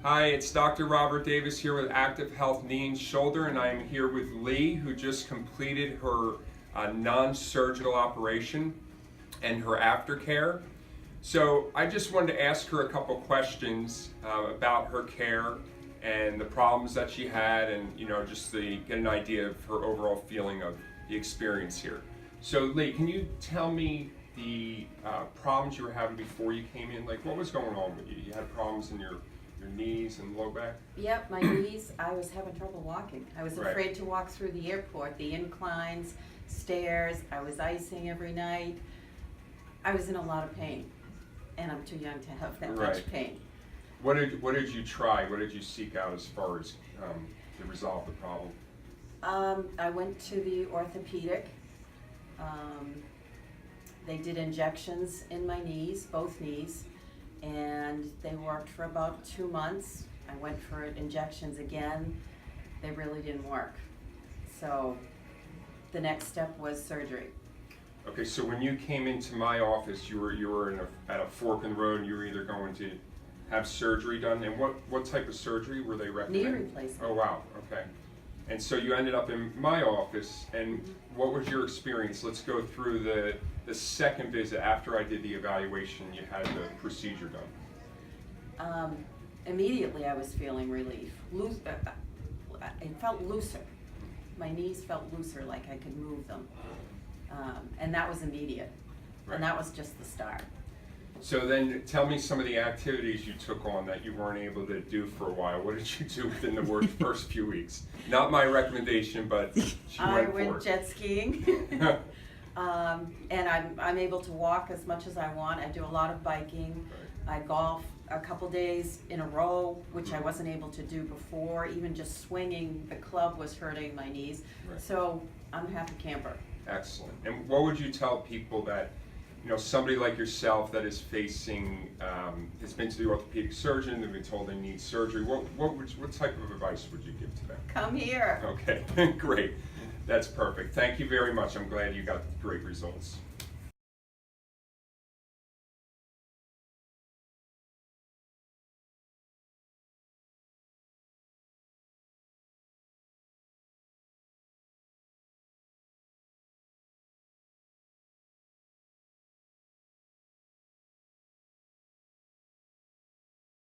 Hi, it's Dr. Robert Davis here with Active Health Knee and Shoulder, and I am here with Lee, who just completed her non-surgical operation and her aftercare. So I just wanted to ask her a couple questions about her care and the problems that she had, and just to get an idea of her overall feeling of the experience here. So Lee, can you tell me the problems you were having before you came in? Like, what was going on with you? You had problems in your knees and low back? Yep, my knees, I was having trouble walking. I was Right. afraid to walk through the airport, the inclines, stairs. I was icing every night. I was in a lot of pain, and I'm too young to have that Right. much pain. What did you try? What did you seek out as far as to resolve the problem? I went to the orthopedic. They did injections in my knees, both knees, and they worked for about 2 months. I went for injections again. They really didn't work. So the next step was surgery. Okay, so when you came into my office, you were at a fork in the road, and you were either going to have surgery done, and what type of surgery were they recommending? Knee replacement. Oh wow, okay. And so you ended up in my office, and what was your experience? Let's go through the second visit after I did the evaluation. You had the procedure done. Immediately I was feeling relief. It felt looser. My knees felt looser, like I could move them. And that was immediate. Right. And that was just the start. So then tell me some of the activities you took on that you weren't able to do for a while. What did you do within the first few weeks? Not my recommendation, but she I went went for jet skiing. And I'm able to walk as much as I want. I do a lot of biking. I golf a couple days in a row, which I wasn't able to do before. Even just swinging the club was hurting my knees. Right. So I'm a happy camper. Excellent. And what would you tell people that, somebody like yourself that is facing, has been to the orthopedic surgeon, they've been told they need surgery, what type of advice would you give to them? Come here. Okay, great. That's perfect. Thank you very much. I'm glad you got great results.